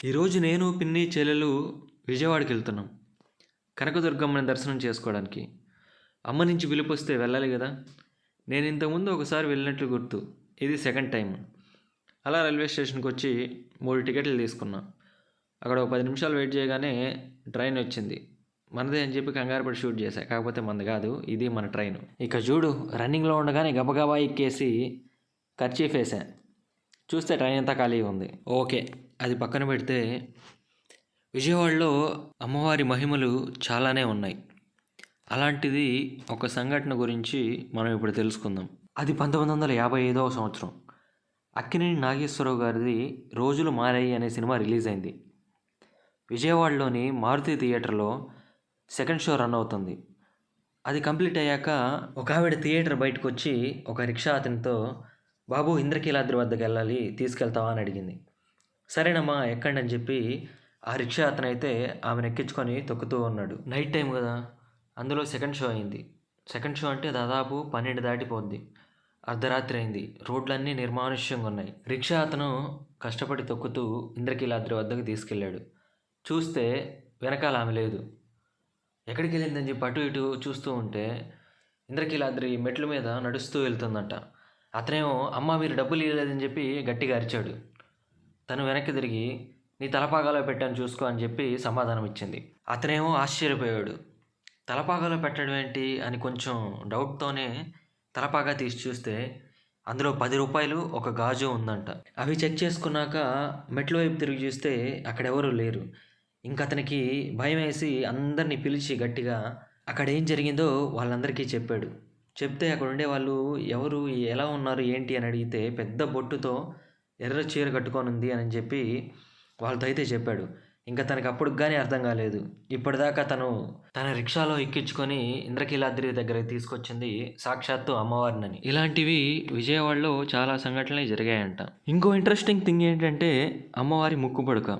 ఈరోజు నేను, పిన్ని, చెల్లెలు విజయవాడకి వెళ్తున్నాం. కనకదుర్గమ్మని దర్శనం చేసుకోవడానికి. అమ్మ నుంచి పిలుపొస్తే వెళ్ళాలి కదా! నేను ఇంతకుముందు ఒకసారి వెళ్ళినట్లు గుర్తు. ఇది సెకండ్ టైం. అలా రైల్వే స్టేషన్కి వచ్చి 3 టికెట్లు తీసుకున్నా. అక్కడ ఒక 10 నిమిషాలు వెయిట్ చేయగానే ట్రైన్ వచ్చింది. మనదే అని చెప్పి కంగారు పడి షూట్ చేశా. కాకపోతే మనది కాదు, ఇది మన ట్రైన్. ఇక చూడు, రన్నింగ్లో ఉండగానే గబగబా ఎక్కేసి కర్చీఫ్ వేసా. చూస్తే ట్రైన్ అంతా ఖాళీగా ఉంది. ఓకే, అది పక్కన పెడితే విజయవాడలో అమ్మవారి మహిమలు చాలానే ఉన్నాయి. అలాంటిది ఒక సంఘటన గురించి మనం ఇప్పుడు తెలుసుకుందాం. అది 1955వ సంవత్సరం. అక్కినేని నాగేశ్వరరావు గారిది రోజులు మారాయి అనే సినిమా రిలీజ్ అయింది. విజయవాడలోని మారుతి థియేటర్లో సెకండ్ షో రన్ అవుతుంది. అది కంప్లీట్ అయ్యాక ఒక ఆవిడ థియేటర్ బయటకు వచ్చి ఒక రిక్షా అతనితో, బాబు ఇంద్రకీలాద్రి వద్దకు వెళ్ళాలి, తీసుకెళ్తావా అని అడిగింది. సరేనమ్మా ఎక్కండి అని చెప్పి ఆ రిక్షా అతనైతే ఆమెను ఎక్కించుకొని తొక్కుతూ ఉన్నాడు. నైట్ టైం కదా, అందులో సెకండ్ షో అయింది. సెకండ్ షో అంటే దాదాపు 12 దాటిపోద్ది. అర్ధరాత్రి అయింది. రోడ్లన్నీ నిర్మానుష్యంగా ఉన్నాయి. రిక్షా అతను కష్టపడి తొక్కుతూ ఇంద్రకీలాద్రి వద్దకు తీసుకెళ్ళాడు. చూస్తే వెనకాల ఆమె లేదు. ఎక్కడికి వెళ్ళిందని చెప్పి అటు ఇటు చూస్తూ ఉంటే ఇంద్రకీలాద్రి మెట్ల మీద నడుస్తూ వెళ్తుందంట. అతనేమో అమ్మ మీరు డబ్బులు ఇవ్వలేదని చెప్పి గట్టిగా అరిచాడు. తను వెనక్కి తిరిగి నీ తలపాగాలో పెట్టాను చూసుకో అని చెప్పి సమాధానం ఇచ్చింది. అతనేమో ఆశ్చర్యపోయాడు. తలపాగాలో పెట్టడం ఏంటి అని కొంచెం డౌట్తోనే తలపాగా తీసి చూస్తే అందులో 10 రూపాయలు ఒక గాజు ఉందంట. అవి చెక్ చేసుకున్నాక మెట్ల వైపు తిరిగి చూస్తే అక్కడ ఎవరూ లేరు. ఇంక అతనికి భయం వేసి అందరినీ పిలిచి గట్టిగా అక్కడ ఏం జరిగిందో వాళ్ళందరికీ చెప్పాడు. చెప్తే అక్కడ ఉండే వాళ్ళు ఎవరు, ఎలా ఉన్నారు, ఏంటి అని అడిగితే పెద్ద బొట్టుతో ఎర్ర చీర కట్టుకొని ఉంది అని చెప్పి వాళ్ళతో అయితే చెప్పాడు. ఇంకా తనకు అప్పుడు కానీ అర్థం కాలేదు. ఇప్పటిదాకా తన రిక్షాలో ఎక్కించుకొని ఇంద్రకీలాద్రి దగ్గరికి తీసుకొచ్చింది సాక్షాత్తు అమ్మవారినని. ఇలాంటివి విజయవాడలో చాలా సంఘటనలు జరిగాయంట. ఇంకో ఇంట్రెస్టింగ్ థింగ్ ఏంటంటే అమ్మవారి ముక్కు పుడక.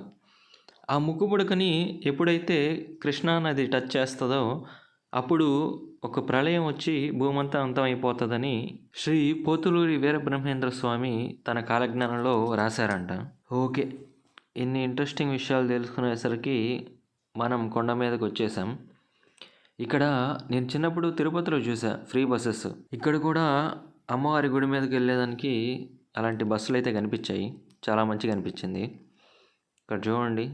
ఆ ముక్కు పుడకని ఎప్పుడైతే కృష్ణా నది టచ్ చేస్తుందో అప్పుడు ఒక ప్రళయం వచ్చి భూమంతా అంతమైపోతుందని శ్రీ పోతులూరి వీరబ్రహ్మేంద్ర స్వామి తన కాలజ్ఞానంలో రాశారంట. ఓకే, ఇన్ని ఇంట్రెస్టింగ్ విషయాలు తెలుసుకునేసరికి మనం కొండ మీదకి వచ్చేసాం. ఇక్కడ నేను చిన్నప్పుడు తిరుపతిలో చూసా ఫ్రీ బస్సెస్. ఇక్కడ కూడా అమ్మవారి గుడి మీదకి వెళ్ళేదానికి అలాంటి బస్సులు అయితే కనిపించాయి. చాలా మంచిగా అనిపించింది. ఇక్కడ చూడండి,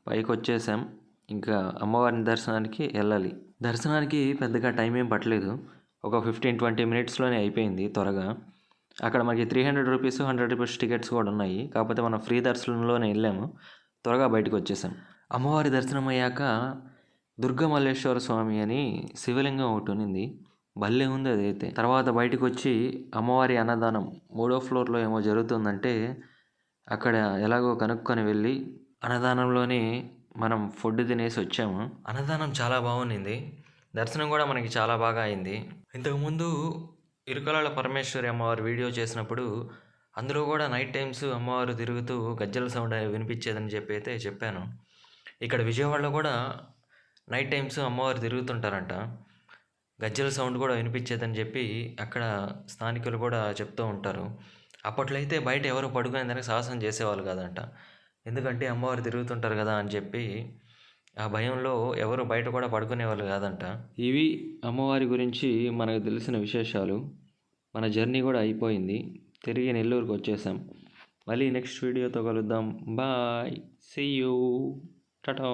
పైకి వచ్చేసాం. ఇంకా అమ్మవారిని దర్శనానికి వెళ్ళాలి. దర్శనానికి పెద్దగా టైం ఏం పట్టలేదు. ఒక 15-20 మినిట్స్లోనే అయిపోయింది త్వరగా. అక్కడ మనకి 300 రూపీస్ 100 రూపీస్ టికెట్స్ కూడా ఉన్నాయి. కాకపోతే మనం ఫ్రీ దర్శనంలోనే వెళ్ళాము. త్వరగా బయటకు వచ్చేసాం. అమ్మవారి దర్శనం అయ్యాక దుర్గమల్లేశ్వర స్వామి అని శివలింగం ఒకటి ఉన్నింది. భలే ఉంది అదైతే. తర్వాత బయటకు వచ్చి అమ్మవారి అన్నదానం 3వ ఫ్లోర్లో ఏమో జరుగుతుందంటే అక్కడ ఎలాగో కనుక్కొని వెళ్ళి అన్నదానంలోనే మనం ఫుడ్ తినేసి వచ్చాము. అన్నదానం చాలా బాగుంది. దర్శనం కూడా మనకి చాలా బాగా అయింది. ఇంతకుముందు ఇరుకలాల పరమేశ్వరి అమ్మవారు వీడియో చేసినప్పుడు అందులో కూడా నైట్ టైమ్స్ అమ్మవారు తిరుగుతూ గజ్జల సౌండ్ వినిపించేదని చెప్పి అయితే చెప్పాను. ఇక్కడ విజయవాడలో కూడా నైట్ టైమ్స్ అమ్మవారు తిరుగుతుంటారంట. గజ్జల సౌండ్ కూడా వినిపించేదని చెప్పి అక్కడ స్థానికులు కూడా చెప్తూ ఉంటారు. అప్పట్లో అయితే బయట ఎవరు పడుకునే దానికి సాహసం చేసేవాళ్ళు కాదంట. ఎందుకంటే అమ్మవారు తిరుగుతుంటారు కదా అని చెప్పి ఆ భయంలో ఎవరు బయట కూడా పడుకునేవాళ్ళు కాదంట. ఇవి అమ్మవారి గురించి మనకు తెలిసిన విశేషాలు. మన జర్నీ కూడా అయిపోయింది. తిరిగి నెల్లూరుకి వచ్చేసాం. మళ్ళీ నెక్స్ట్ వీడియోతో కలుద్దాం. Bye, see you, Tata.